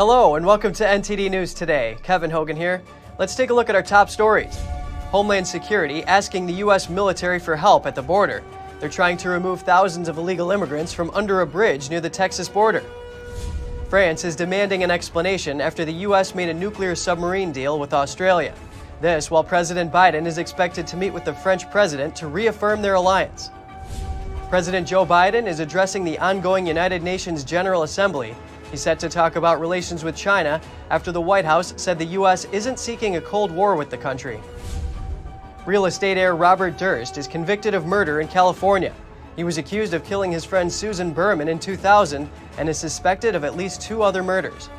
Hello and welcome to NTD News Today. Kevin Hogan here. Let's take a look at our top stories. Homeland Security asking the U.S. military for help at the border. They're trying to remove thousands of illegal immigrants from under a bridge near the Texas border. France is demanding an explanation after the U.S. made a nuclear submarine deal with Australia. This while President Biden is expected to meet with the French president to reaffirm their alliance. President Joe Biden is addressing the ongoing United Nations General Assembly. He's set to talk about relations with China after the White House said the U.S. isn't seeking a Cold War with the country. Real estate heir Robert Durst is convicted of murder in California. He was accused of killing his friend Susan Berman in 2000 and is suspected of at least 2 other murders.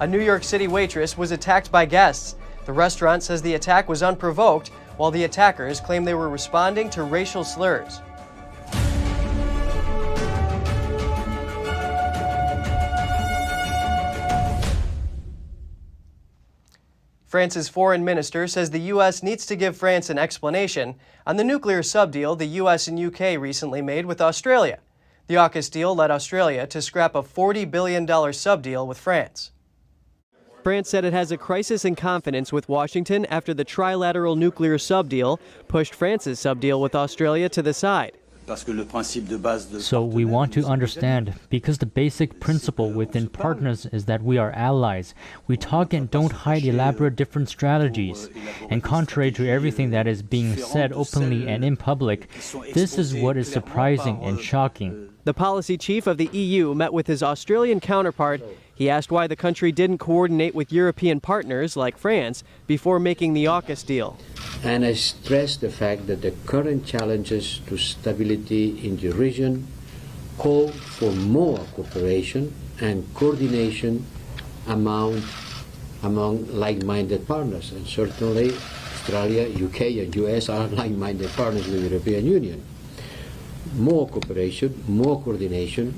A New York City waitress was attacked by guests. The restaurant says the attack was unprovoked, while the attackers claim they were responding to racial slurs. France's foreign minister says the U.S. needs to give France an explanation on the nuclear subdeal the U.S. and U.K. recently made with Australia. The AUKUS deal led Australia to scrap a $40 billion subdeal with France. France said it has a crisis in confidence with Washington after the trilateral nuclear subdeal pushed France's subdeal with Australia to the side. So we want to understand, because the basic principle within partners is that we are allies. We talk and don't hide elaborate different strategies. And contrary to everything that is being said openly and in public, this is what is surprising and shocking. The policy chief of the EU met with his Australian counterpart. He asked why the country didn't coordinate with European partners like France before making the AUKUS deal. And I stress the fact that the current challenges to stability in the region call for more cooperation and coordination among like-minded partners. And certainly Australia, UK and US are like-minded partners with the European Union. More cooperation, more coordination,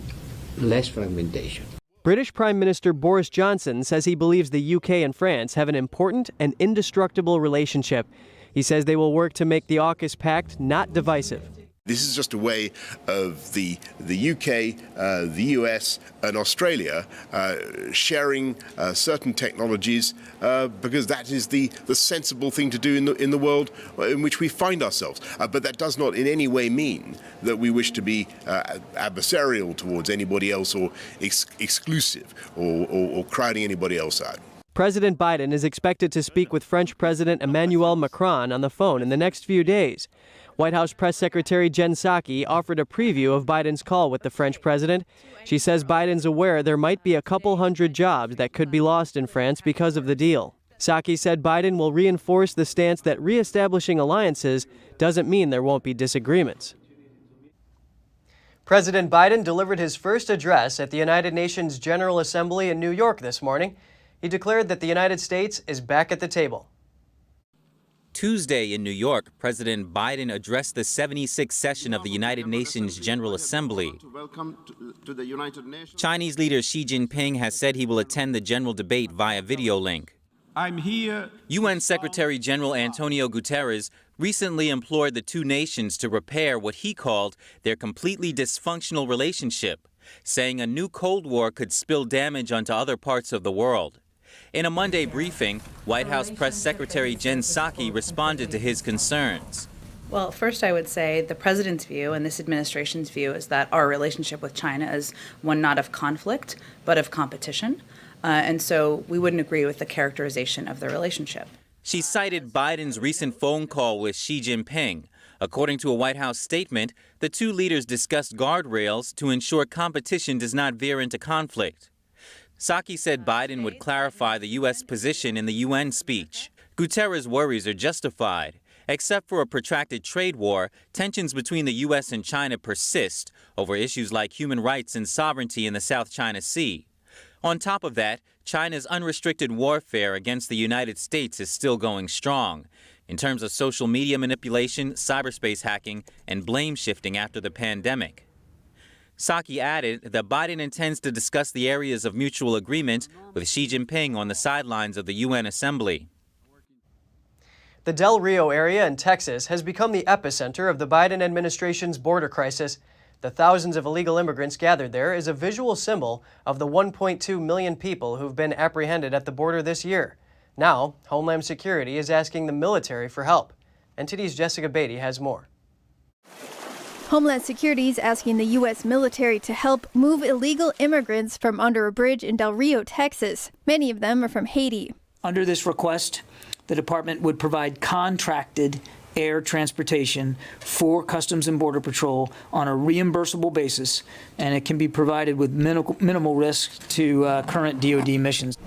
less fragmentation. British Prime Minister Boris Johnson says he believes the UK and France have an important and indestructible relationship. He says they will work to make the AUKUS pact not divisive. This is just a way of the UK, the US and Australia sharing certain technologies because that is the sensible thing to do in the world in which we find ourselves. But that does not in any way mean that we wish to be adversarial towards anybody else or exclusive or crowding anybody else out. President Biden is expected to speak with French President Emmanuel Macron on the phone in the next few days. White House Press Secretary Jen Psaki offered a preview of Biden's call with the French president. She says Biden's aware there might be a couple hundred jobs that could be lost in France because of the deal. Psaki said Biden will reinforce the stance that reestablishing alliances doesn't mean there won't be disagreements. President Biden delivered his first address at the United Nations General Assembly in New York this morning. He declared that the United States is back at the table. Tuesday in New York, President Biden addressed the 76th session of the United Nations General Assembly. Chinese leader Xi Jinping has said he will attend the general debate via video link. I'm here. UN Secretary General Antonio Guterres recently implored the two nations to repair what he called their completely dysfunctional relationship, saying a new Cold War could spill damage onto other parts of the world. In a Monday briefing, White House Press Secretary Jen Psaki responded to his concerns. Well, first I would say the president's view and this administration's view is that our relationship with China is one not of conflict, but of competition. And so we wouldn't agree with the characterization of the relationship. She cited Biden's recent phone call with Xi Jinping. According to a White House statement, the two leaders discussed guardrails to ensure competition does not veer into conflict. Psaki said Biden would clarify the U.S. position in the UN speech. Guterres' worries are justified. Except for a protracted trade war, tensions between the U.S. and China persist over issues like human rights and sovereignty in the South China Sea. On top of that, China's unrestricted warfare against the United States is still going strong in terms of social media manipulation, cyberspace hacking, and blame shifting after the pandemic. Psaki added that Biden intends to discuss the areas of mutual agreement with Xi Jinping on the sidelines of the UN Assembly. The Del Rio area in Texas has become the epicenter of the Biden administration's border crisis. The thousands of illegal immigrants gathered there is a visual symbol of the 1.2 million people who've been apprehended at the border this year. Now, Homeland Security is asking the military for help. NTD's Jessica Beatty has more. Homeland Security is asking the U.S. military to help move illegal immigrants from under a bridge in Del Rio, Texas. Many of them are from Haiti. Under this request, the department would provide contracted air transportation for Customs and Border Patrol on a reimbursable basis, and it can be provided with minimal risk to current DoD missions.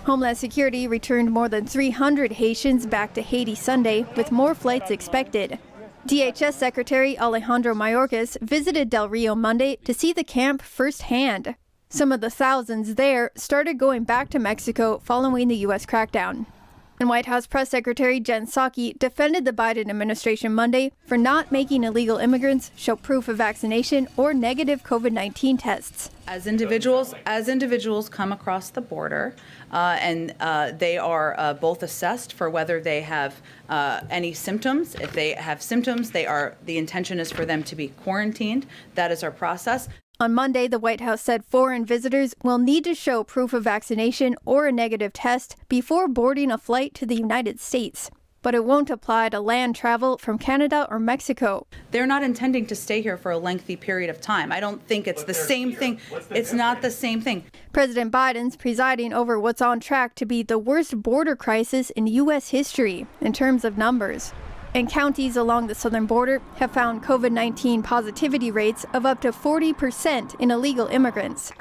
Homeland Security returned more than 300 Haitians back to Haiti Sunday, with more flights expected. DHS Secretary Alejandro Mayorkas visited Del Rio Monday to see the camp firsthand. Some of the thousands there started going back to Mexico following the U.S. crackdown. And White House Press Secretary Jen Psaki defended the Biden administration Monday for not making illegal immigrants show proof of vaccination or negative COVID-19 tests. As individuals come across the border, and they are both assessed for whether they have any symptoms. If they have symptoms, the intention is for them to be quarantined. That is our process. On Monday, the White House said foreign visitors will need to show proof of vaccination or a negative test before boarding a flight to the United States. But it won't apply to land travel from Canada or Mexico. They're not intending to stay here for a lengthy period of time. I don't think it's the same thing. It's not the same thing. President Biden's presiding over what's on track to be the worst border crisis in U.S. history in terms of numbers. And counties along the southern border have found COVID-19 positivity rates of up to 40% in illegal immigrants.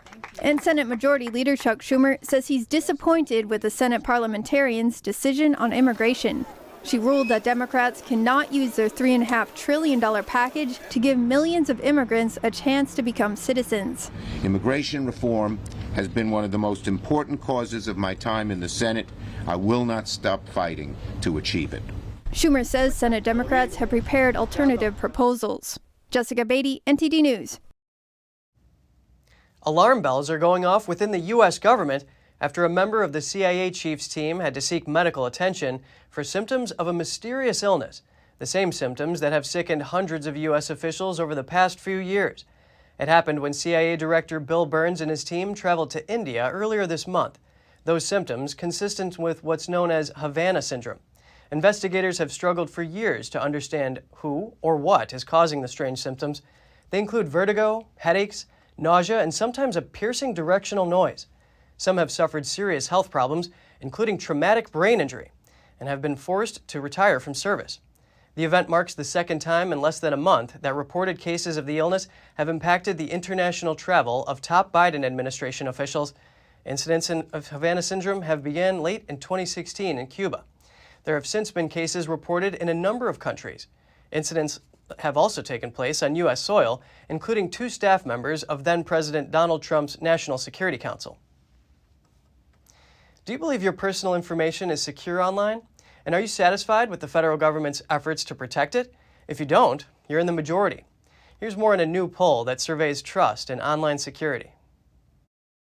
And Senate Majority Leader Chuck Schumer says he's disappointed with the Senate parliamentarians' decision on immigration. She ruled that Democrats cannot use their $3.5 trillion package to give millions of immigrants a chance to become citizens. Immigration reform has been one of the most important causes of my time in the Senate. I will not stop fighting to achieve it. Schumer says Senate Democrats have prepared alternative proposals. Jessica Beatty, NTD News. Alarm bells are going off within the U.S. government after a member of the CIA chief's team had to seek medical attention for symptoms of a mysterious illness, the same symptoms that have sickened hundreds of U.S. officials over the past few years. It happened when CIA Director Bill Burns and his team traveled to India earlier this month. Those symptoms consistent with what's known as Havana syndrome. Investigators have struggled for years to understand who or what is causing the strange symptoms. They include vertigo, headaches, nausea, and sometimes a piercing directional noise. Some have suffered serious health problems, including traumatic brain injury, and have been forced to retire from service. The event marks the second time in less than a month that reported cases of the illness have impacted the international travel of top Biden administration officials. Incidents of Havana syndrome have begun late in 2016 in Cuba. There have since been cases reported in a number of countries. Incidents have also taken place on U.S. soil, including 2 staff members of then-President Donald Trump's National Security Council. Do you believe your personal information is secure online? And are you satisfied with the federal government's efforts to protect it? If you don't, you're in the majority. Here's more in a new poll that surveys trust in online security.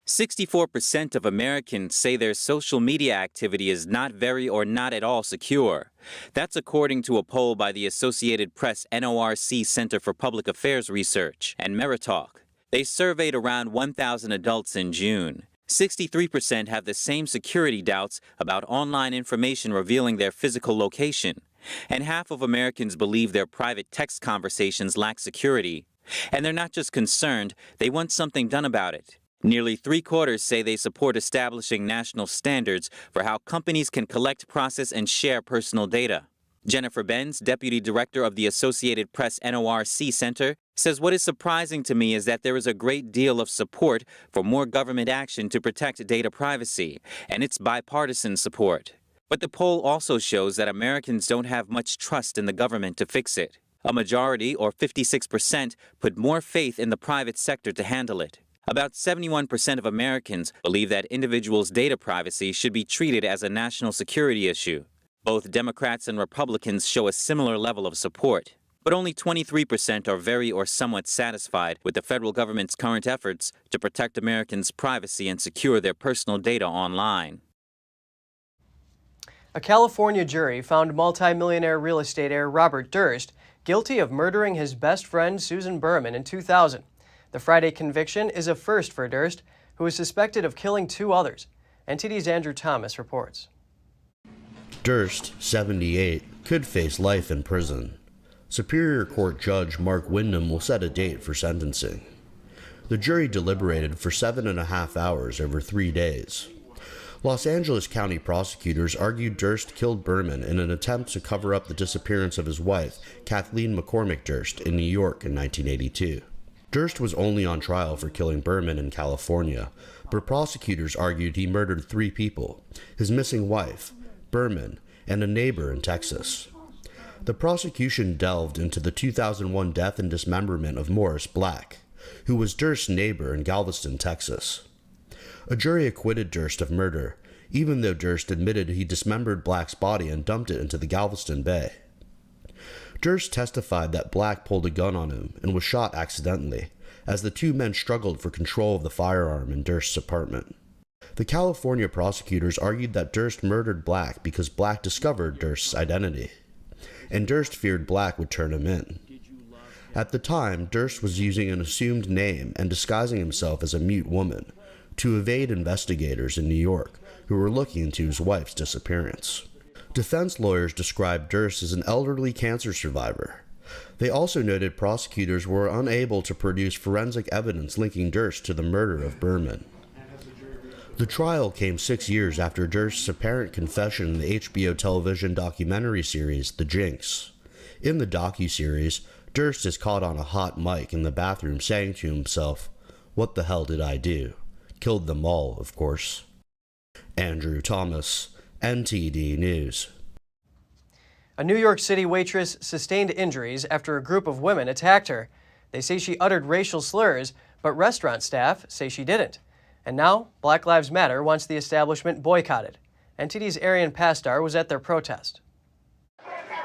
64% of Americans say their social media activity is not very or not at all secure. That's according to a poll by the Associated Press NORC Center for Public Affairs Research and Meritalk. They surveyed around 1,000 adults in June. 63% have the same security doubts about online information revealing their physical location. And half of Americans believe their private text conversations lack security. And they're not just concerned, they want something done about it. Nearly 3/4 say they support establishing national standards for how companies can collect, process, and share personal data. Jennifer Benz, Deputy Director of the Associated Press NORC Center, says what is surprising to me is that there is a great deal of support for more government action to protect data privacy, and it's bipartisan support. But the poll also shows that Americans don't have much trust in the government to fix it. A majority, or 56%, put more faith in the private sector to handle it. About 71% of Americans believe that individuals' data privacy should be treated as a national security issue. Both Democrats and Republicans show a similar level of support. But only 23% are very or somewhat satisfied with the federal government's current efforts to protect Americans' privacy and secure their personal data online. A California jury found multi-millionaire real estate heir Robert Durst guilty of murdering his best friend Susan Berman in 2000. The Friday conviction is a first for Durst, who is suspected of killing 2 others. NTD's Andrew Thomas reports. Durst, 78, could face life in prison. Superior Court Judge Mark Wyndham will set a date for sentencing. The jury deliberated for 7.5 hours over 3 days. Los Angeles County prosecutors argued Durst killed Berman in an attempt to cover up the disappearance of his wife, Kathleen McCormick Durst, in New York in 1982. Durst was only on trial for killing Berman in California, but prosecutors argued he murdered 3 people: his missing wife, Berman, and a neighbor in Texas. The prosecution delved into the 2001 death and dismemberment of Morris Black, who was Durst's neighbor in Galveston, Texas. A jury acquitted Durst of murder, even though Durst admitted he dismembered Black's body and dumped it into the Galveston Bay. Durst testified that Black pulled a gun on him and was shot accidentally, as the 2 men struggled for control of the firearm in Durst's apartment. The California prosecutors argued that Durst murdered Black because Black discovered Durst's identity, and Durst feared Black would turn him in. At the time, Durst was using an assumed name and disguising himself as a mute woman to evade investigators in New York who were looking into his wife's disappearance. Defense lawyers described Durst as an elderly cancer survivor. They also noted prosecutors were unable to produce forensic evidence linking Durst to the murder of Berman. The trial came 6 years after Durst's apparent confession in the HBO television documentary series The Jinx. In the docuseries, Durst is caught on a hot mic in the bathroom saying to himself, "What the hell did I do? Killed them all, of course." Andrew Thomas, NTD News. A New York City waitress sustained injuries after a group of women attacked her. They say she uttered racial slurs, but restaurant staff say she didn't. And now, Black Lives Matter wants the establishment boycotted. NTD's Arian Pastar was at their protest.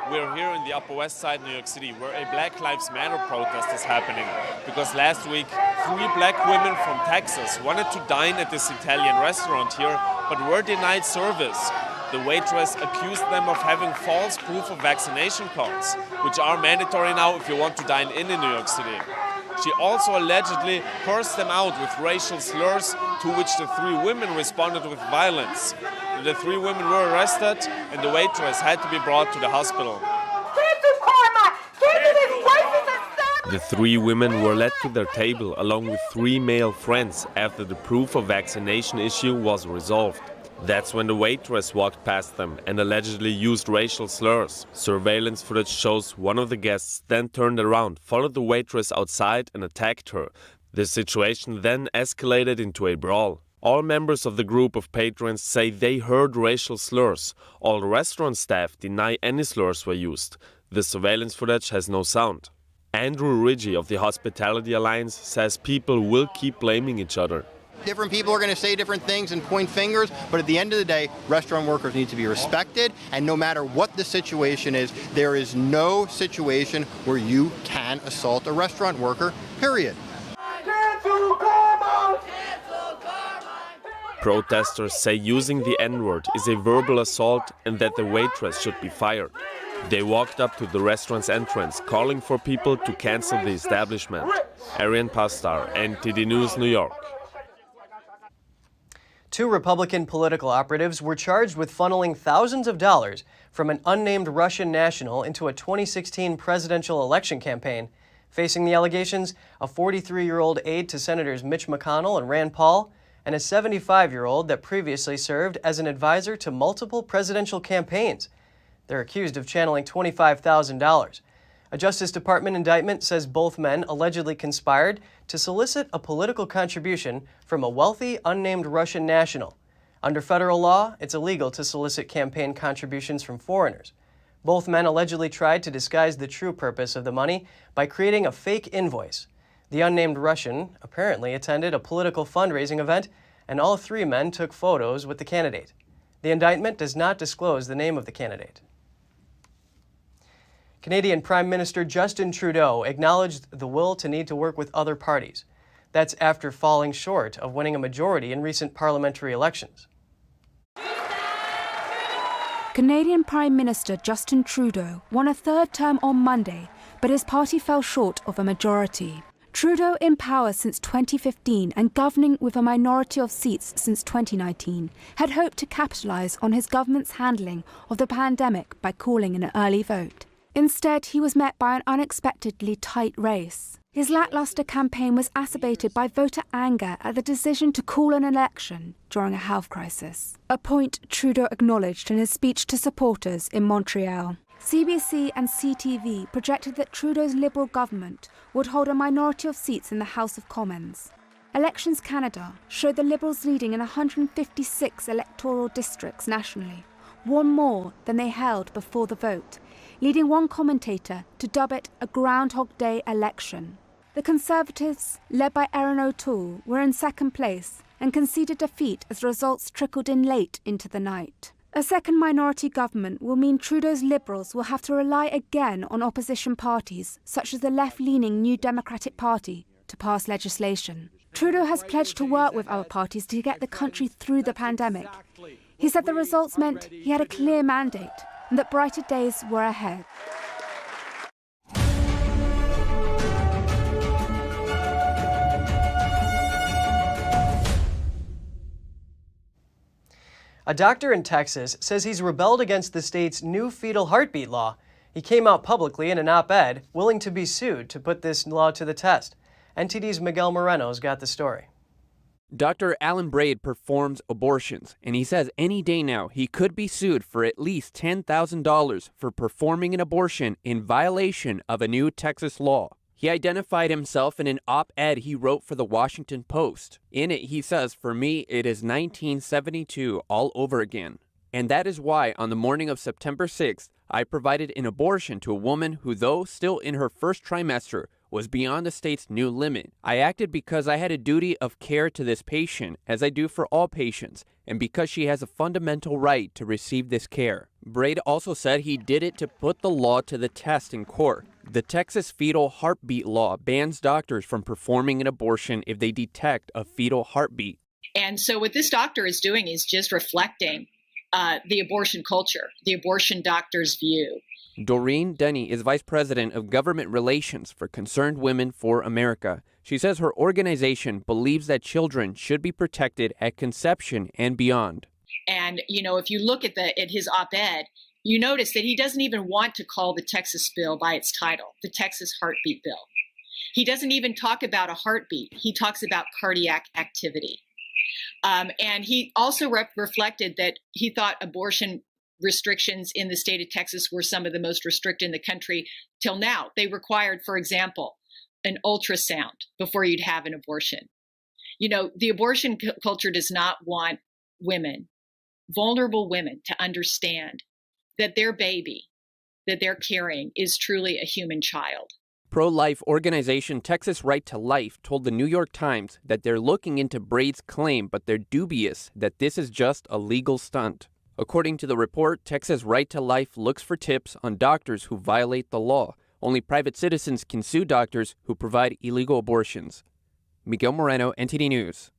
We're here in the Upper West Side, New York City, where a Black Lives Matter protest is happening. Because last week, 3 black women from Texas wanted to dine at this Italian restaurant here, but were denied service. The waitress accused them of having false proof of vaccination cards, which are mandatory now if you want to dine in New York City. She also allegedly cursed them out with racial slurs, to which the 3 women responded with violence. The 3 women were arrested, and the waitress had to be brought to the hospital. The 3 women were led to their table along with 3 male friends after the proof of vaccination issue was resolved. That's when the waitress walked past them and allegedly used racial slurs. Surveillance footage shows one of the guests then turned around, followed the waitress outside and attacked her. The situation then escalated into a brawl. All members of the group of patrons say they heard racial slurs. All restaurant staff deny any slurs were used. The surveillance footage has no sound. Andrew Ridgey of the Hospitality Alliance says people will keep blaming each other. Different people are going to say different things and point fingers, but at the end of the day, restaurant workers need to be respected, and no matter what the situation is, there is no situation where you can assault a restaurant worker, period. Protesters say using the N-word is a verbal assault and that the waitress should be fired. They walked up to the restaurant's entrance, calling for people to cancel the establishment. Arian Pastar, NTD News, New York. 2 Republican political operatives were charged with funneling thousands of dollars from an unnamed Russian national into a 2016 presidential election campaign. Facing the allegations, a 43-year-old aide to Senators Mitch McConnell and Rand Paul, and a 75-year-old that previously served as an advisor to multiple presidential campaigns. They're accused of channeling $25,000. A Justice Department indictment says both men allegedly conspired to solicit a political contribution from a wealthy, unnamed Russian national. Under federal law, it's illegal to solicit campaign contributions from foreigners. Both men allegedly tried to disguise the true purpose of the money by creating a fake invoice. The unnamed Russian apparently attended a political fundraising event, and all 3 men took photos with the candidate. The indictment does not disclose the name of the candidate. Canadian Prime Minister Justin Trudeau acknowledged the will to need to work with other parties. That's after falling short of winning a majority in recent parliamentary elections. Canadian Prime Minister Justin Trudeau won a 3rd term on Monday, but his party fell short of a majority. Trudeau, in power since 2015 and governing with a minority of seats since 2019, had hoped to capitalise on his government's handling of the pandemic by calling an early vote. Instead, he was met by an unexpectedly tight race. His lacklustre campaign was exacerbated by voter anger at the decision to call an election during a health crisis, a point Trudeau acknowledged in his speech to supporters in Montreal. CBC and CTV projected that Trudeau's Liberal government would hold a minority of seats in the House of Commons. Elections Canada showed the Liberals leading in 156 electoral districts nationally, one more than they held before the vote, leading one commentator to dub it a Groundhog Day election. The Conservatives, led by Erin O'Toole, were in second place and conceded defeat as results trickled in late into the night. A second minority government will mean Trudeau's Liberals will have to rely again on opposition parties, such as the left-leaning New Democratic Party, to pass legislation. Trudeau has pledged to work with other parties to get the country through the pandemic. He said the results meant he had a clear mandate and that brighter days were ahead. A doctor in Texas says he's rebelled against the state's new fetal heartbeat law. He came out publicly in an op-ed, willing to be sued to put this law to the test. NTD's Miguel Moreno's got the story. Dr. Alan Braid performs abortions, and he says any day now he could be sued for at least $10,000 for performing an abortion in violation of a new Texas law. He identified himself in an op-ed he wrote for the Washington Post. In it, he says, "For me, it is 1972 all over again. And that is why, on the morning of September 6th, I provided an abortion to a woman who, though still in her first trimester, was beyond the state's new limit. I acted because I had a duty of care to this patient, as I do for all patients, and because she has a fundamental right to receive this care." Braid also said he did it to put the law to the test in court. The Texas fetal heartbeat law bans doctors from performing an abortion if they detect a fetal heartbeat. And so what this doctor is doing is just reflecting the abortion culture, the abortion doctor's view. Doreen Denny is Vice President of Government Relations for Concerned Women for America. She says her organization believes that children should be protected at conception and beyond. And, you know, if you look at his op-ed, you notice that he doesn't even want to call the Texas bill by its title, the Texas Heartbeat Bill. He doesn't even talk about a heartbeat. He talks about cardiac activity. And he also reflected that he thought abortion restrictions in the state of Texas were some of the most restricted in the country till now. They required, for example, an ultrasound before you'd have an abortion. You know, the abortion culture does not want women, vulnerable women, to understand that their baby that they're carrying is truly a human child. Pro-life organization Texas Right to Life told the New York Times that they're looking into Braid's claim, but they're dubious that this is just a legal stunt. According to the report, Texas Right to Life looks for tips on doctors who violate the law. Only private citizens can sue doctors who provide illegal abortions. Miguel Moreno, NTD News.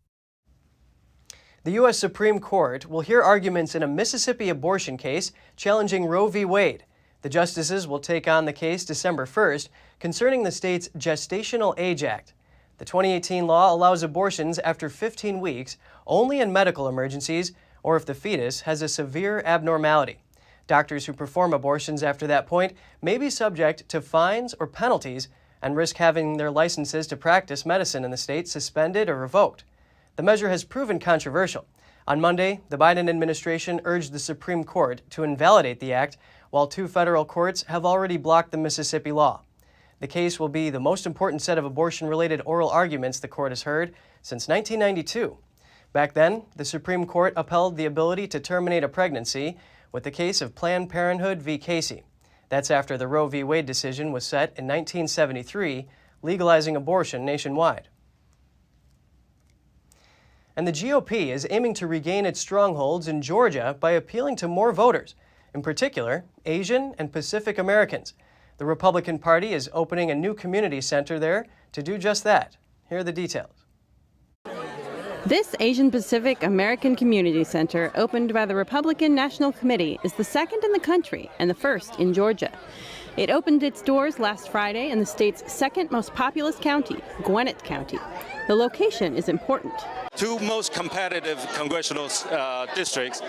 The U.S. Supreme Court will hear arguments in a Mississippi abortion case challenging Roe v. Wade. The justices will take on the case December 1st concerning the state's Gestational Age Act. The 2018 law allows abortions after 15 weeks only in medical emergencies or if the fetus has a severe abnormality. Doctors who perform abortions after that point may be subject to fines or penalties and risk having their licenses to practice medicine in the state suspended or revoked. The measure has proven controversial. On Monday, the Biden administration urged the Supreme Court to invalidate the act, while 2 federal courts have already blocked the Mississippi law. The case will be the most important set of abortion-related oral arguments the court has heard since 1992. Back then, the Supreme Court upheld the ability to terminate a pregnancy with the case of Planned Parenthood v. Casey. That's after the Roe v. Wade decision was set in 1973, legalizing abortion nationwide. And the GOP is aiming to regain its strongholds in Georgia by appealing to more voters, in particular, Asian and Pacific Americans. The Republican Party is opening a new community center there to do just that. Here are the details. This Asian Pacific American Community Center, opened by the Republican National Committee, is the second in the country and the first in Georgia. It opened its doors last Friday in the state's second most populous county, Gwinnett County. The location is important. Two most competitive congressional districts,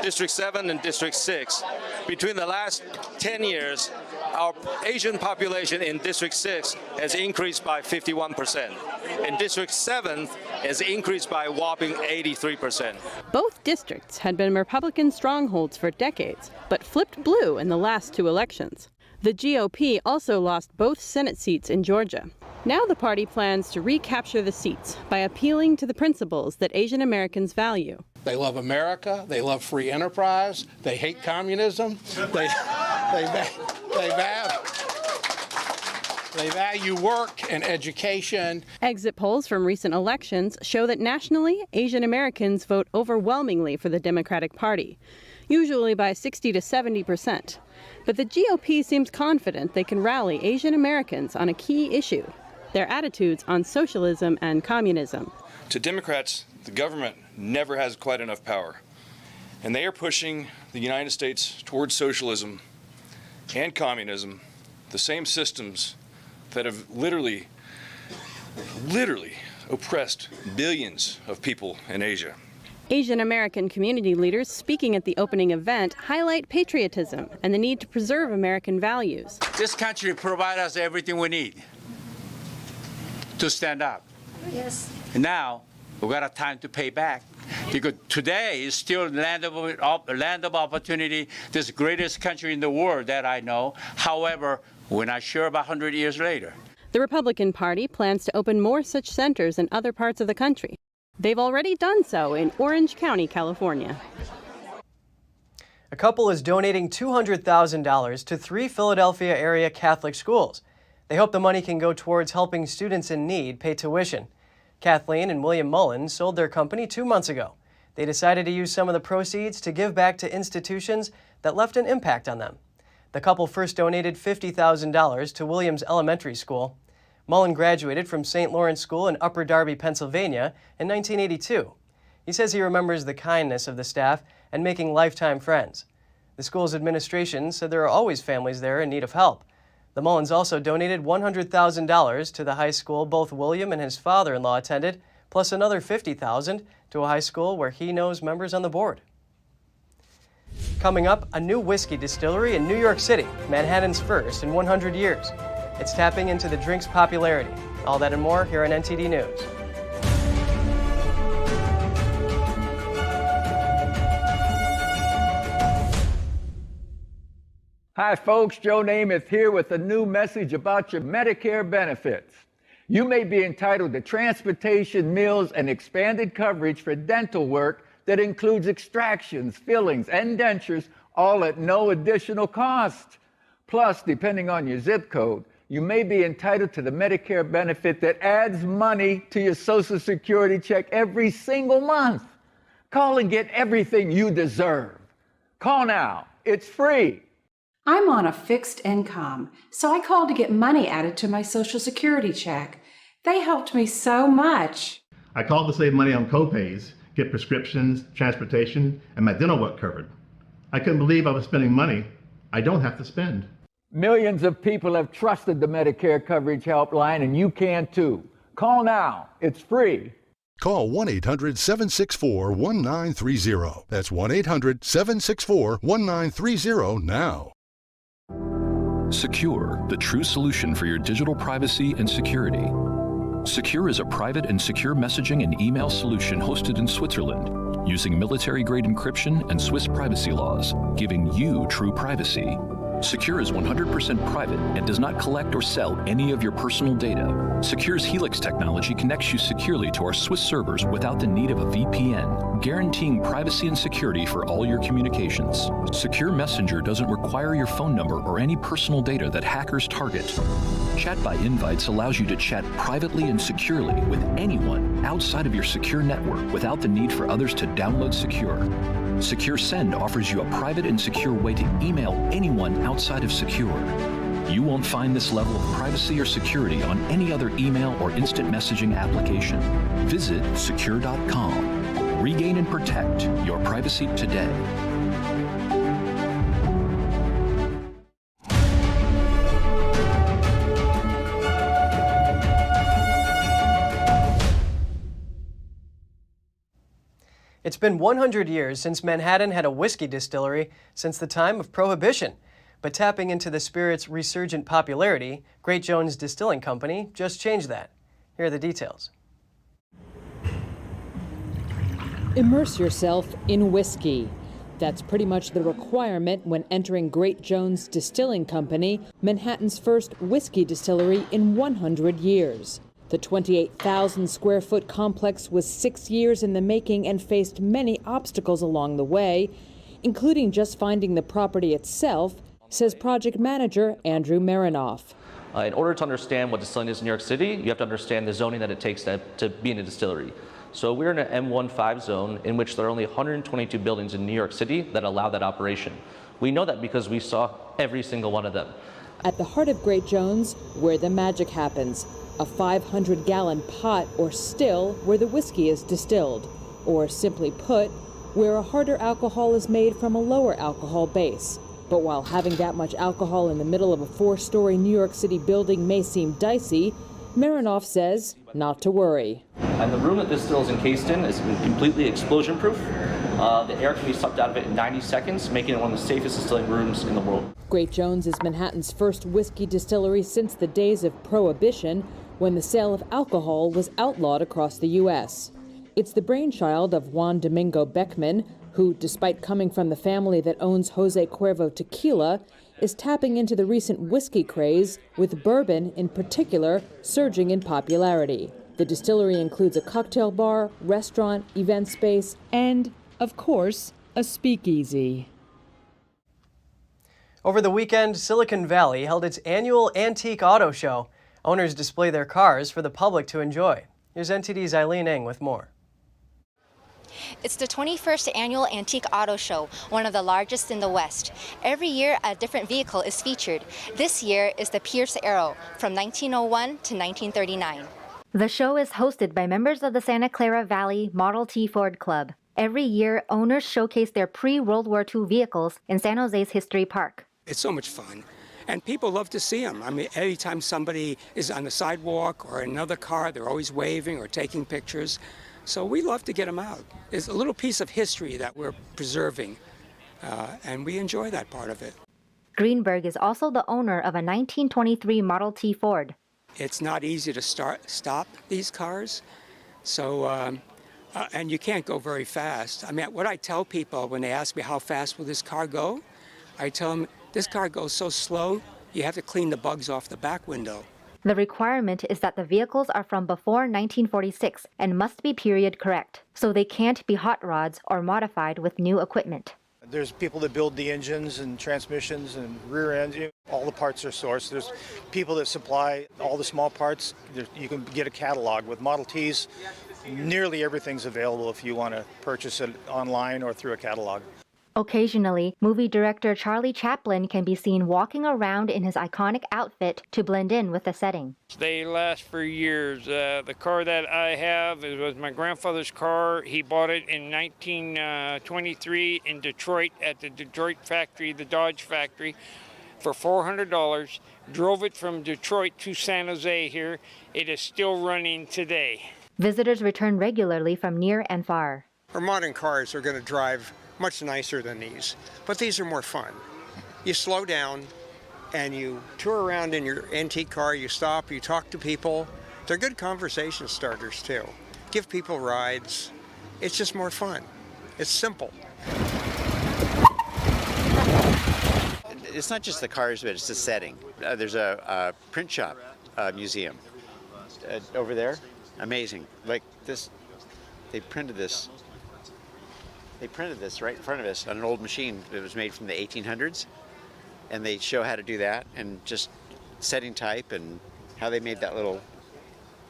District 7 and District 6. Between the last 10 years, our Asian population in District 6 has increased by 51%. In District 7 has increased by a whopping 83%. Both districts had been Republican strongholds for decades, but flipped blue in the last two elections. The GOP also lost both Senate seats in Georgia. Now the party plans to recapture the seats by appealing to the principles that Asian Americans value. They love America, they love free enterprise, they hate communism, they value work and education. Exit polls from recent elections show that nationally, Asian Americans vote overwhelmingly for the Democratic Party, usually by 60 to 70%. But the GOP seems confident they can rally Asian Americans on a key issue: their attitudes on socialism and communism. To Democrats, the government never has quite enough power, and they are pushing the United States towards socialism and communism, the same systems that have literally oppressed billions of people in Asia. Asian American community leaders speaking at the opening event highlight patriotism and the need to preserve American values. This country provides us everything we need to stand up. Yes. And now we've got a time to pay back, because today is still land of opportunity, this greatest country in the world that I know. However, we're not sure about 100 years later. The Republican Party plans to open more such centers in other parts of the country. They've already done so in Orange County, California. A couple is donating $200,000 to 3 Philadelphia area Catholic schools. They hope the money can go towards helping students in need pay tuition. Kathleen and William Mullen sold their company 2 months ago. They decided to use some of the proceeds to give back to institutions that left an impact on them. The couple first donated $50,000 to Williams Elementary School. Mullen graduated from St. Lawrence School in Upper Darby, Pennsylvania in 1982. He says he remembers the kindness of the staff and making lifetime friends. The school's administration said there are always families there in need of help. The Mullins also donated $100,000 to the high school both William and his father-in-law attended, plus another $50,000 to a high school where he knows members on the board. Coming up, a new whiskey distillery in New York City, Manhattan's first in 100 years. It's tapping into the drink's popularity. All that and more here on NTD News. Hi folks, Joe Namath here with a new message about your Medicare benefits. You may be entitled to transportation, meals, and expanded coverage for dental work that includes extractions, fillings, and dentures, all at no additional cost. Plus, depending on your zip code, you may be entitled to the Medicare benefit that adds money to your Social Security check every single month. Call and get everything you deserve. Call now. It's free. I'm on a fixed income, so I called to get money added to my Social Security check. They helped me so much. I called to save money on copays, get prescriptions, transportation, and my dental work covered. I couldn't believe I was spending money I don't have to spend. Millions of people have trusted the Medicare Coverage Helpline, and you can too. Call now. It's free. Call 1-800-764-1930. That's 1-800-764-1930 now. Secure, the true solution for your digital privacy and security. Secure is a private and secure messaging and email solution hosted in Switzerland, using military-grade encryption and Swiss privacy laws, giving you true privacy. Secure is 100% private and does not collect or sell any of your personal data. Secure's Helix technology connects you securely to our Swiss servers without the need of a VPN, guaranteeing privacy and security for all your communications. Secure Messenger doesn't require your phone number or any personal data that hackers target. Chat by Invites allows you to chat privately and securely with anyone outside of your secure network without the need for others to download Secure. Secure Send offers you a private and secure way to email anyone outside of Secure. You won't find this level of privacy or security on any other email or instant messaging application. Visit secure.com. Regain and protect your privacy today. It's been 100 years since Manhattan had a whiskey distillery since the time of Prohibition. But tapping into the spirit's resurgent popularity, Great Jones Distilling Company just changed that. Here are the details. Immerse yourself in whiskey. That's pretty much the requirement when entering Great Jones Distilling Company, Manhattan's first whiskey distillery in 100 years. The 28,000 square foot complex was 6 years in the making and faced many obstacles along the way, including just finding the property itself, says project manager Andrew Marinoff. In order to understand what distilling is in New York City, you have to understand the zoning that it takes to be in a distillery. So we're in an M15 zone in which there are only 122 buildings in New York City that allow that operation. We know that because we saw every single one of them. At the heart of Great Jones, where the magic happens, a 500-gallon pot or still where the whiskey is distilled, or simply put, where a harder alcohol is made from a lower alcohol base. But while having that much alcohol in the middle of a 4-story New York City building may seem dicey, Marinoff says not to worry. And the room that this still is encased in is completely explosion-proof. The air can be sucked out of it in 90 seconds, making it one of the safest distilling rooms in the world. Great Jones is Manhattan's first whiskey distillery since the days of Prohibition, when the sale of alcohol was outlawed across the U.S. It's the brainchild of Juan Domingo Beckman, who, despite coming from the family that owns Jose Cuervo Tequila, is tapping into the recent whiskey craze, with bourbon, in particular, surging in popularity. The distillery includes a cocktail bar, restaurant, event space, and, of course, a speakeasy. Over the weekend, Silicon Valley held its annual antique auto show. Owners display their cars for the public to enjoy. Here's NTD's Eileen Ng with more. It's the 21st annual Antique Auto Show, one of the largest in the West. Every year, a different vehicle is featured. This year is the Pierce Arrow from 1901 to 1939. The show is hosted by members of the Santa Clara Valley Model T Ford Club. Every year, owners showcase their pre-World War II vehicles in San Jose's History Park. It's so much fun. And people love to see them. I mean, anytime somebody is on the sidewalk or in another car, they're always waving or taking pictures. So we love to get them out. It's a little piece of history that we're preserving, and we enjoy that part of it. Greenberg is also the owner of a 1923 Model T Ford. It's not easy to stop these cars, so and you can't go very fast. I mean, what I tell people when they ask me how fast will this car go, I tell them this car goes so slow you have to clean the bugs off the back window. The requirement is that the vehicles are from before 1946 and must be period correct, so they can't be hot rods or modified with new equipment. There's people that build the engines and transmissions and rear ends. All the parts are sourced. There's people that supply all the small parts. You can get a catalog. With Model Ts, nearly everything's available if you want to purchase it online or through a catalog. Occasionally, movie director Charlie Chaplin can be seen walking around in his iconic outfit to blend in with the setting. They last for years. The car that I have was my grandfather's car. He bought it in 1923 in Detroit at the Detroit factory, the Dodge factory, for $400. Drove it from Detroit to San Jose here. It is still running today. Visitors return regularly from near and far. Our modern cars are going to drive much nicer than these, but these are more fun. You slow down and you tour around in your antique car, you stop, you talk to people. They're good conversation starters too. Give people rides. It's just more fun. It's simple. It's not just the cars, but it's the setting. There's a print shop museum over there. Amazing. Like this, they printed this right in front of us on an old machine that was made from the 1800s, and they show how to do that and just setting type and how they made that little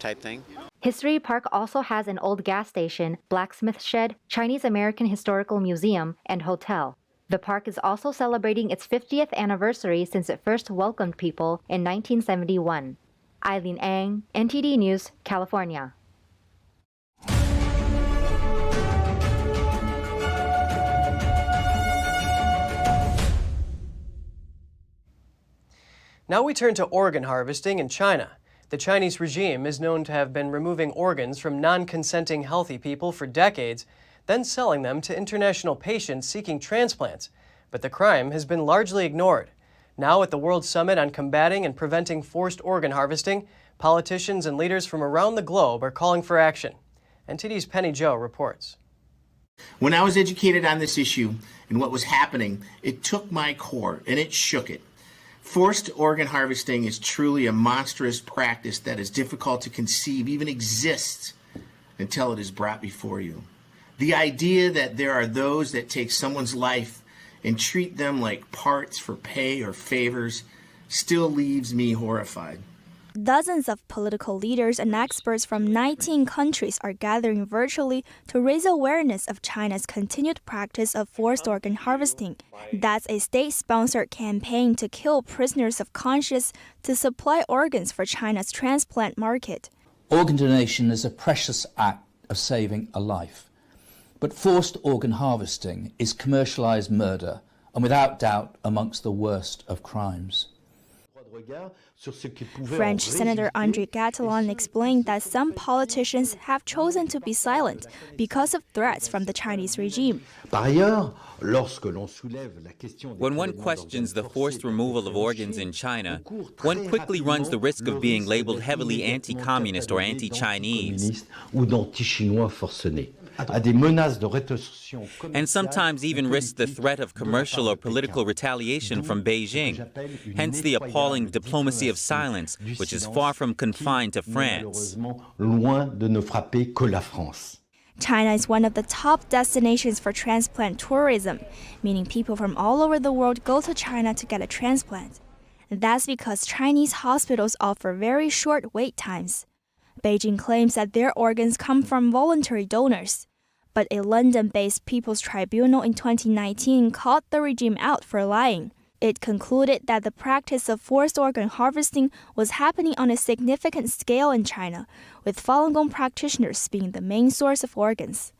type thing. History Park also has an old gas station, blacksmith shed, Chinese American Historical Museum, and hotel. The park is also celebrating its 50th anniversary since it first welcomed people in 1971. Eileen Ng, NTD News, California. Now we turn to organ harvesting in China. The Chinese regime is known to have been removing organs from non-consenting healthy people for decades. then selling them to international patients seeking transplants. But the crime has been largely ignored. Now at the World Summit on Combating and Preventing Forced Organ Harvesting, politicians and leaders from around the globe are calling for action. NTD's Penny Joe reports. When I was educated on this issue and what was happening, it took my core and it shook it. Forced organ harvesting is truly a monstrous practice that is difficult to conceive, even exists, until it is brought before you. The idea that there are those that take someone's life and treat them like parts for pay or favors still leaves me horrified. Dozens of political leaders and experts from 19 countries are gathering virtually to raise awareness of China's continued practice of forced organ harvesting. That's a state-sponsored campaign to kill prisoners of conscience to supply organs for China's transplant market. Organ donation is a precious act of saving a life. But forced organ harvesting is commercialized murder and without doubt amongst the worst of crimes. French Senator André Gattolin explained that some politicians have chosen to be silent because of threats from the Chinese regime. When one questions the forced removal of organs in China, one quickly runs the risk of being labeled heavily anti-communist or anti-Chinese. And sometimes even risk the threat of commercial or political retaliation from Beijing. Hence the appalling diplomacy of silence, which is far from confined to France. China is one of the top destinations for transplant tourism, meaning people from all over the world go to China to get a transplant. That's because Chinese hospitals offer very short wait times. Beijing claims that their organs come from voluntary donors. But a London-based People's Tribunal in 2019 called the regime out for lying. It concluded that the practice of forced organ harvesting was happening on a significant scale in China, with Falun Gong practitioners being the main source of organs.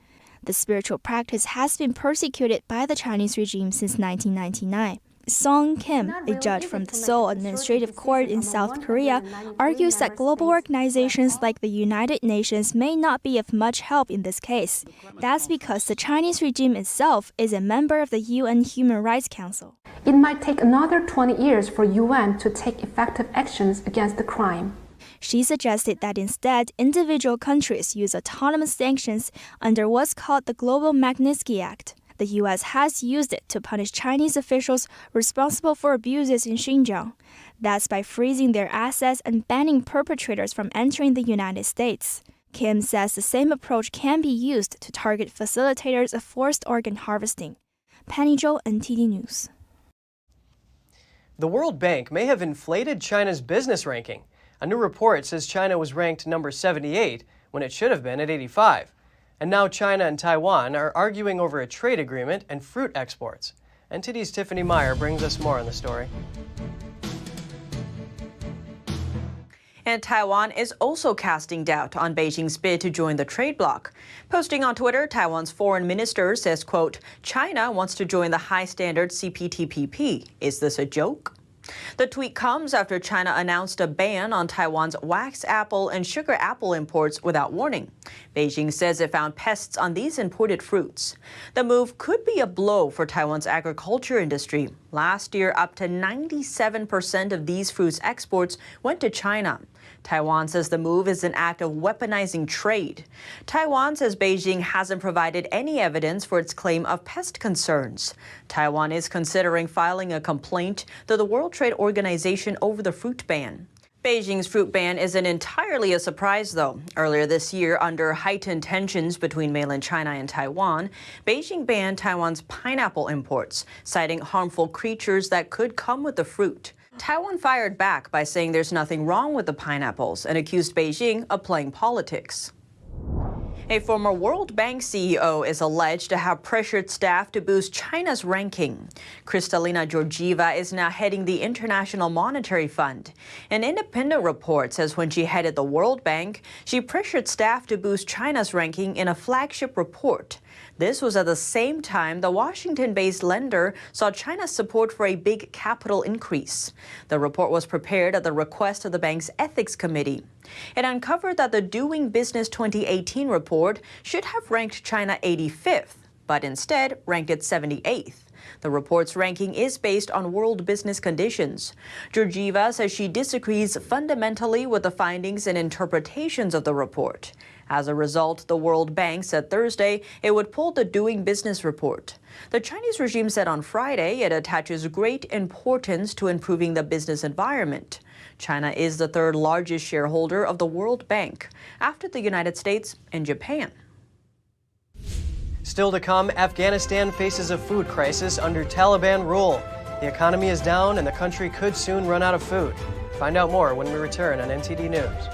The spiritual practice has been persecuted by the Chinese regime since 1999. Song Kim, a judge from the Seoul Administrative Court in South Korea, argues that global organizations like the United Nations may not be of much help in this case. That's because the Chinese regime itself is a member of the UN Human Rights Council. It might take another 20 years for UN to take effective actions against the crime. She suggested that instead, individual countries use autonomous sanctions under what's called the Global Magnitsky Act. The U.S. has used it to punish Chinese officials responsible for abuses in Xinjiang. That's by freezing their assets and banning perpetrators from entering the United States. Kim says the same approach can be used to target facilitators of forced organ harvesting. Penny Zhou, NTD News. The World Bank may have inflated China's business ranking. A new report says China was ranked number 78 when it should have been at 85. And now China and Taiwan are arguing over a trade agreement and fruit exports. NTD's Tiffany Meyer brings us more on the story. And Taiwan is also casting doubt on Beijing's bid to join the trade bloc. Posting on Twitter, Taiwan's foreign minister says, quote, China wants to join the high-standard CPTPP. Is this a joke? The tweet comes after China announced a ban on Taiwan's wax apple and sugar apple imports without warning. Beijing says it found pests on these imported fruits. The move could be a blow for Taiwan's agriculture industry. Last year, up to 97% of these fruits' exports went to China. Taiwan says the move is an act of weaponizing trade. Taiwan says Beijing hasn't provided any evidence for its claim of pest concerns. Taiwan is considering filing a complaint to the World Trade Organization over the fruit ban. Beijing's fruit ban isn't entirely a surprise, though. Earlier this year, under heightened tensions between mainland China and Taiwan, Beijing banned Taiwan's pineapple imports, citing harmful creatures that could come with the fruit. Taiwan fired back by saying there's nothing wrong with the pineapples and accused Beijing of playing politics. A former World Bank CEO is alleged to have pressured staff to boost China's ranking. Kristalina Georgieva is now heading the International Monetary Fund. An independent report says when she headed the World Bank, she pressured staff to boost China's ranking in a flagship report. This was at the same time the Washington-based lender saw China's support for a big capital increase. The report was prepared at the request of the bank's ethics committee. It uncovered that the Doing Business 2018 report should have ranked China 85th, but instead ranked it 78th. The report's ranking is based on world business conditions. Georgieva says she disagrees fundamentally with the findings and interpretations of the report. As a result, the World Bank said Thursday it would pull the Doing Business report. The Chinese regime said on Friday it attaches great importance to improving the business environment. China is the third largest shareholder of the World Bank, after the United States and Japan. Still to come, Afghanistan faces a food crisis under Taliban rule. The economy is down and the country could soon run out of food. Find out more when we return on NTD News.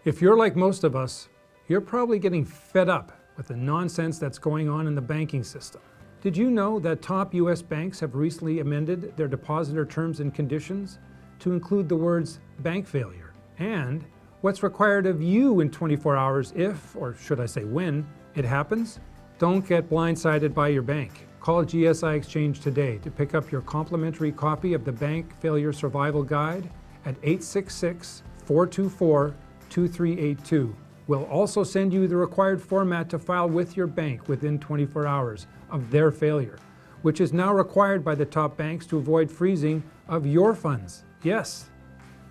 If you're like most of us, you're probably getting fed up with the nonsense that's going on in the banking system. Did you know that top U.S. banks have recently amended their depositor terms and conditions to include the words bank failure and what's required of you in 24 hours if, or should I say when, it happens? Don't get blindsided by your bank. Call GSI Exchange today to pick up your complimentary copy of the Bank Failure Survival Guide at 866-424-2382. We'll also send you the required format to file with your bank within 24 hours of their failure, which is now required by the top banks to avoid freezing of your funds. Yes,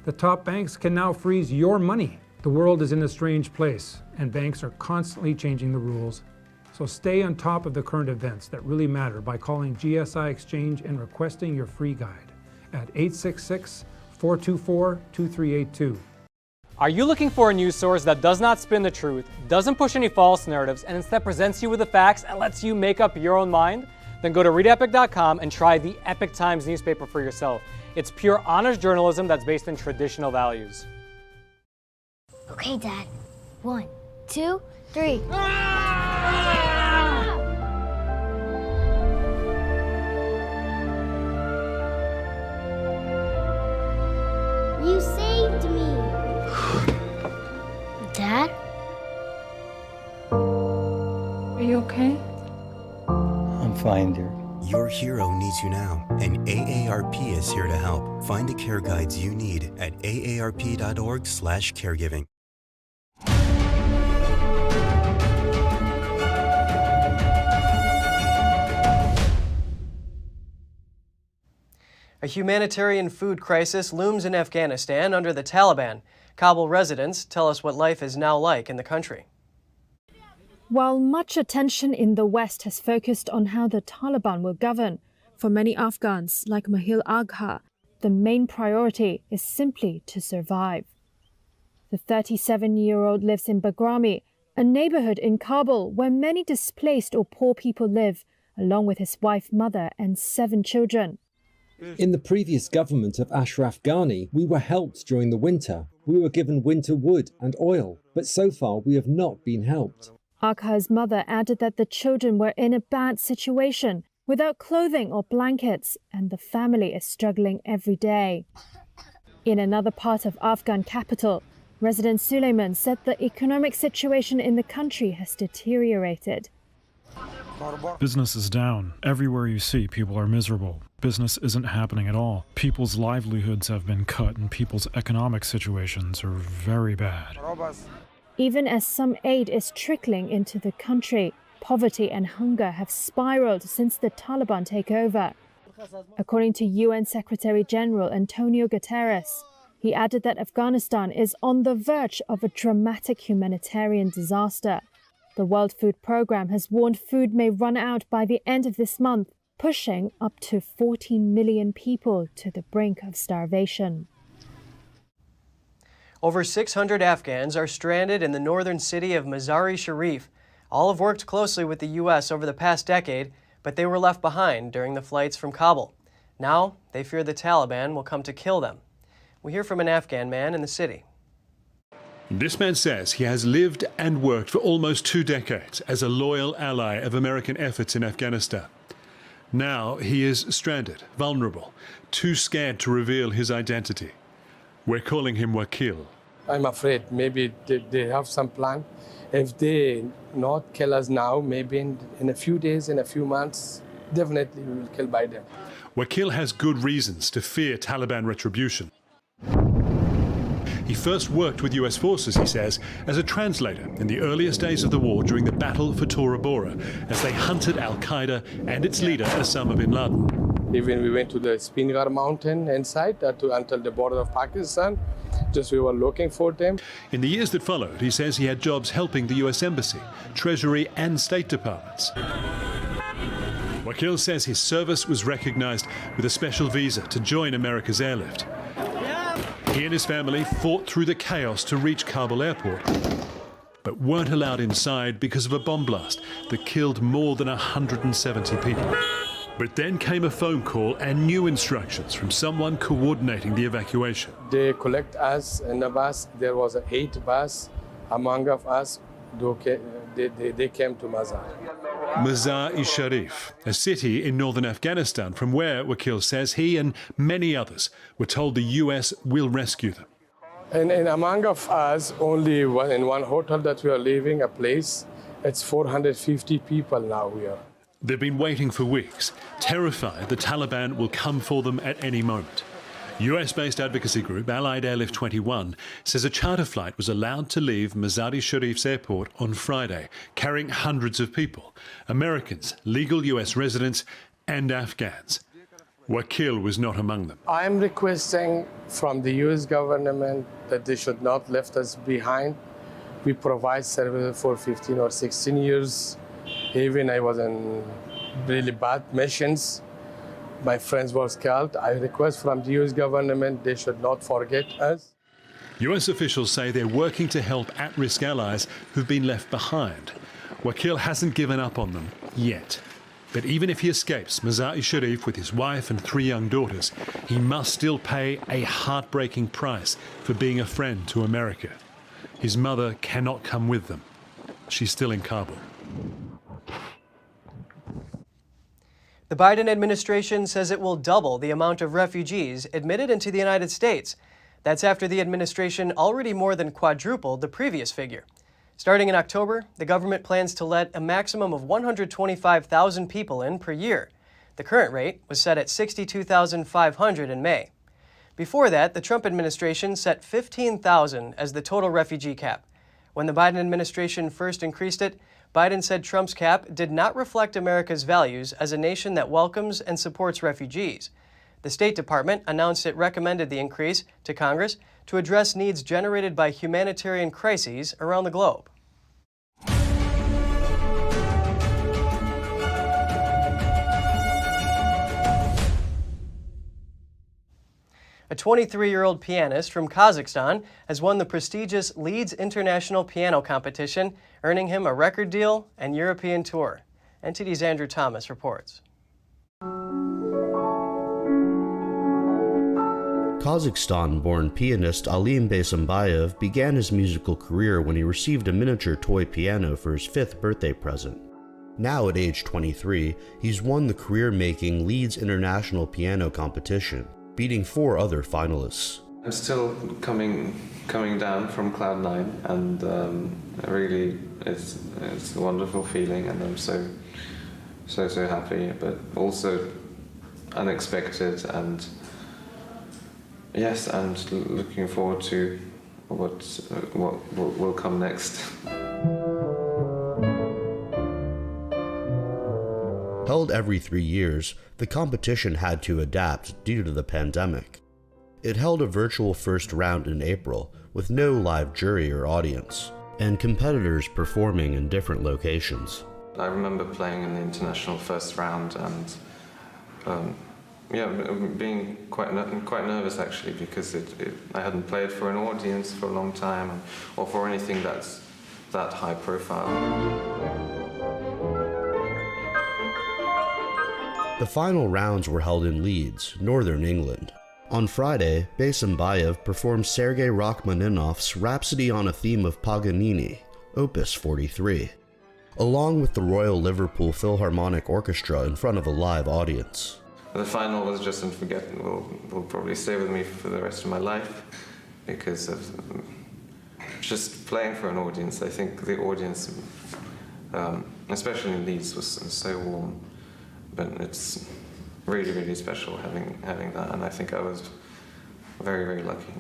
the top banks can now freeze your money. The world is in a strange place, and banks are constantly changing the rules. So stay on top of the current events that really matter by calling GSI Exchange and requesting your free guide at 866-424-2382. Are you looking for a news source that does not spin the truth, doesn't push any false narratives, and instead presents you with the facts and lets you make up your own mind? Then go to readepic.com and try the Epic Times newspaper for yourself. It's pure honest journalism that's based in traditional values. Okay, Dad. 1, 2, 3. You saved me. Dad? Are you okay? I'm fine, dear. Your hero needs you now, and AARP is here to help. Find the care guides you need at aarp.org/caregiving. A humanitarian food crisis looms in Afghanistan under the Taliban. Kabul residents tell us what life is now like in the country. While much attention in the West has focused on how the Taliban will govern, for many Afghans, like Mahil Agha, the main priority is simply to survive. The 37-year-old lives in Bagrami, a neighborhood in Kabul where many displaced or poor people live, along with his wife, mother, and 7 children. In the previous government of Ashraf Ghani, we were helped during the winter. We were given winter wood and oil, but so far we have not been helped. Agha's mother added that the children were in a bad situation, without clothing or blankets, and the family is struggling every day. In another part of Afghan capital, Resident Suleiman said the economic situation in the country has deteriorated. Business is down. Everywhere you see, people are miserable. Business isn't happening at all. People's livelihoods have been cut and people's economic situations are very bad. Even as some aid is trickling into the country, poverty and hunger have spiraled since the Taliban take over. According to UN Secretary General Antonio Guterres, he added that Afghanistan is on the verge of a dramatic humanitarian disaster. The World Food Programme has warned food may run out by the end of this month, pushing up to 14 million people to the brink of starvation. Over 600 Afghans are stranded in the northern city of Mazar-i-sharif. All have worked closely with the U.S. over the past decade, but they were left behind during the flights from Kabul. Now, they fear the Taliban will come to kill them. We hear from an Afghan man in the city. This man says he has lived and worked for almost 2 decades as a loyal ally of American efforts in Afghanistan. Now he is stranded, vulnerable, too scared to reveal his identity. We're calling him Wakil. I'm afraid maybe they have some plan. If they not kill us now, maybe in a few days, in a few months, definitely we will kill by them. Wakil has good reasons to fear Taliban retribution. He first worked with US forces, he says, as a translator in the earliest days of the war during the battle for Tora Bora, as they hunted al-Qaeda and its leader, Osama bin Laden. Even we went to the Spingar mountain inside until the border of Pakistan. Just we were looking for them. In the years that followed, he says he had jobs helping the US Embassy, Treasury and State Departments. Wakil says his service was recognized with a special visa to join America's airlift. He and his family fought through the chaos to reach Kabul airport, but weren't allowed inside because of a bomb blast that killed more than 170 people. But then came a phone call and new instructions from someone coordinating the evacuation. They collect us in the bus. There was 8 bus. Among of us, they came to Mazar. Mazar-i-sharif, a city in northern Afghanistan from where Wakil says he and many others were told the US will rescue them. And among of us, only in one hotel that we are living, a place, it's 450 people now here. They've been waiting for weeks, terrified the Taliban will come for them at any moment. US-based advocacy group Allied Airlift 21 says a charter flight was allowed to leave Mazar-i-Sharif's airport on Friday, carrying hundreds of people, Americans, legal US residents and Afghans. Wakil was not among them. I am requesting from the US government that they should not left us behind. We provide service for 15 or 16 years. Even I was in really bad missions. My friends were killed. I request from the US government they should not forget us. US officials say they're working to help at-risk allies who've been left behind. Wakil hasn't given up on them yet. But even if he escapes Mazar-i-Sharif with his wife and 3 young daughters, he must still pay a heartbreaking price for being a friend to America. His mother cannot come with them. She's still in Kabul. The Biden administration says it will double the amount of refugees admitted into the United States. That's after the administration already more than quadrupled the previous figure. Starting in October, the government plans to let a maximum of 125,000 people in per year. The current rate was set at 62,500 in May. Before that, the Trump administration set 15,000 as the total refugee cap. When the Biden administration first increased it, Biden said Trump's cap did not reflect America's values as a nation that welcomes and supports refugees. The State Department announced it recommended the increase to Congress to address needs generated by humanitarian crises around the globe. A 23-year-old pianist from Kazakhstan has won the prestigious Leeds International Piano Competition, earning him a record deal and European tour. NTD's Andrew Thomas reports. Kazakhstan-born pianist Alim Baysambayev began his musical career when he received a miniature toy piano for his 5th birthday present. Now at age 23, he's won the career-making Leeds International Piano Competition, beating 4 other finalists. I'm still coming down from cloud 9, and really it's a wonderful feeling, and I'm so happy, but also unexpected, and yes, and looking forward to what will come next. Held every 3 years, the competition had to adapt due to the pandemic. It held a virtual first round in April with no live jury or audience, and competitors performing in different locations. I remember playing in the international first round and being quite nervous actually, because I hadn't played for an audience for a long time or for anything that's that high profile. The final rounds were held in Leeds, northern England. On Friday, Basembayev performed Sergei Rachmaninoff's Rhapsody on a Theme of Paganini, Opus 43, along with the Royal Liverpool Philharmonic Orchestra in front of a live audience. The final was just unforgettable. Will probably stay with me for the rest of my life because of just playing for an audience. I think the audience, especially in Leeds, was so warm, but it's really, really special having that, and I think I was very, very lucky.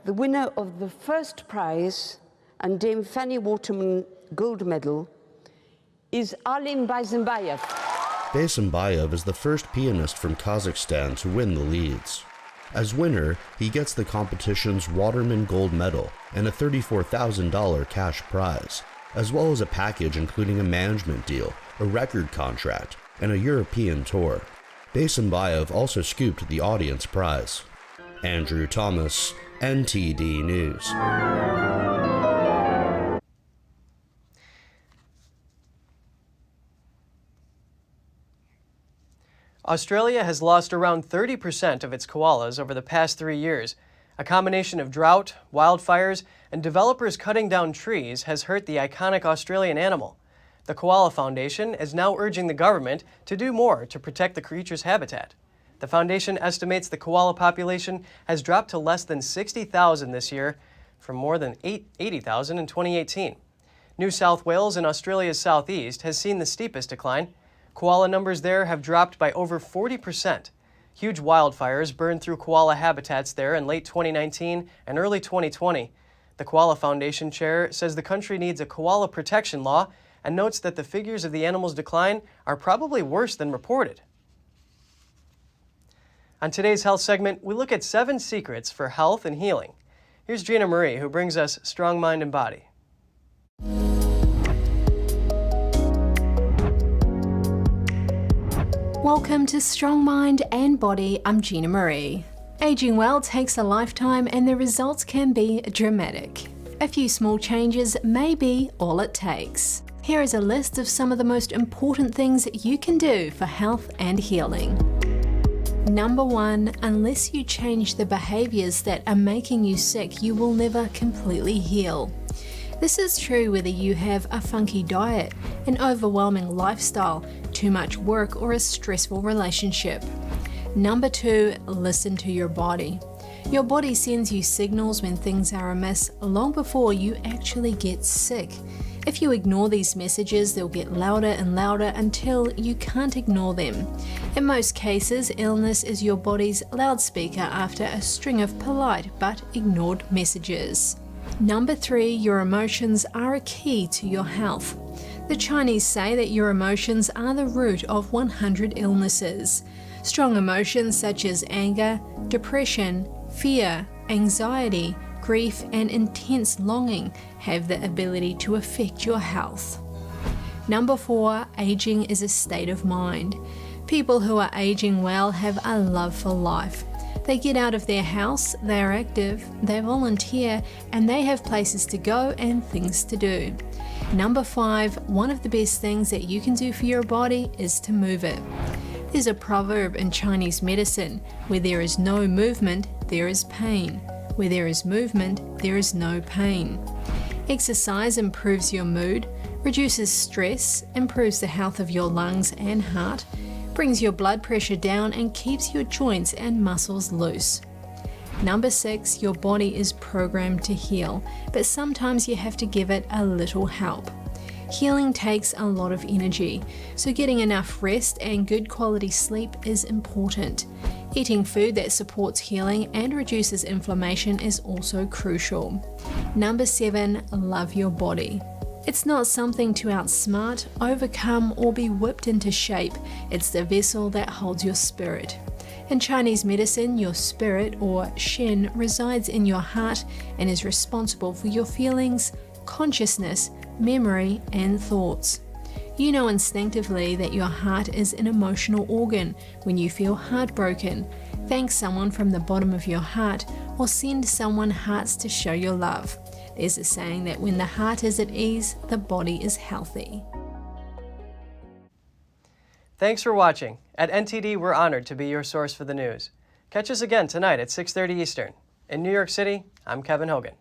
The winner of the first prize and Dame Fanny Waterman gold medal is Alim Basembayev. Basembayev is the first pianist from Kazakhstan to win the Leeds. As winner, he gets the competition's Waterman Gold Medal and a $34,000 cash prize, as well as a package including a management deal, a record contract, and a European tour. Basembayev also scooped the audience prize. Andrew Thomas, NTD News. Australia has lost around 30% of its koalas over the past 3 years. A combination of drought, wildfires, and developers cutting down trees has hurt the iconic Australian animal. The Koala Foundation is now urging the government to do more to protect the creature's habitat. The foundation estimates the koala population has dropped to less than 60,000 this year from more than 80,000 in 2018. New South Wales in Australia's southeast has seen the steepest decline. Koala numbers there have dropped by over 40%. Huge wildfires burned through koala habitats there in late 2019 and early 2020. The Koala Foundation chair says the country needs a koala protection law and notes that the figures of the animal's decline are probably worse than reported. On today's health segment, we look at 7 secrets for health and healing. Here's Gina Marie, who brings us Strong Mind and Body. Welcome to Strong Mind and Body. I'm Gina Marie. Aging well takes a lifetime and the results can be dramatic. A few small changes may be all it takes. Here is a list of some of the most important things you can do for health and healing. Number 1, unless you change the behaviors that are making you sick, you will never completely heal. This is true whether you have a funky diet, an overwhelming lifestyle, too much work, or a stressful relationship. Number 2, listen to your body. Your body sends you signals when things are amiss long before you actually get sick. If you ignore these messages, they'll get louder and louder until you can't ignore them. In most cases, illness is your body's loudspeaker after a string of polite but ignored messages. Number 3, your emotions are a key to your health. The Chinese say that your emotions are the root of 100 illnesses. Strong emotions such as anger, depression, fear, anxiety, grief, and intense longing have the ability to affect your health. Number 4, aging is a state of mind. People who are aging well have a love for life. They get out of their house, they are active, they volunteer, and they have places to go and things to do. Number 5, one of the best things that you can do for your body is to move it. There's a proverb in Chinese medicine, where there is no movement, there is pain. Where there is movement, there is no pain. Exercise improves your mood, reduces stress, improves the health of your lungs and heart, brings your blood pressure down, and keeps your joints and muscles loose. Number 6, your body is programmed to heal, but sometimes you have to give it a little help. Healing takes a lot of energy, so getting enough rest and good quality sleep is important. Eating food that supports healing and reduces inflammation is also crucial. Number 7, love your body. It's not something to outsmart, overcome, or be whipped into shape. It's the vessel that holds your spirit. In Chinese medicine, your spirit, or Shen, resides in your heart and is responsible for your feelings, consciousness, memory, and thoughts. You know instinctively that your heart is an emotional organ. When you feel heartbroken, thank someone from the bottom of your heart or send someone hearts to show your love. There's a saying that when the heart is at ease, the body is healthy. Thanks for watching. At NTD, we're honored to be your source for the news. Catch us again tonight at 6:30 Eastern. In New York City, I'm Kevin Hogan.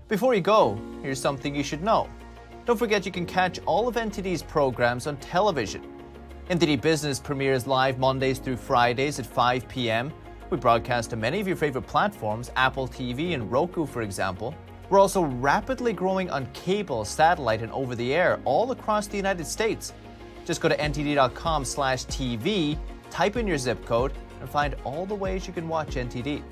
Before you go, here's something you should know. Don't forget you can catch all of NTD's programs on television. NTD Business premieres live Mondays through Fridays at 5 p.m. We broadcast to many of your favorite platforms, Apple TV and Roku, for example. We're also rapidly growing on cable, satellite, and over-the-air all across the United States. Just go to ntd.com/TV, type in your zip code, and find all the ways you can watch NTD.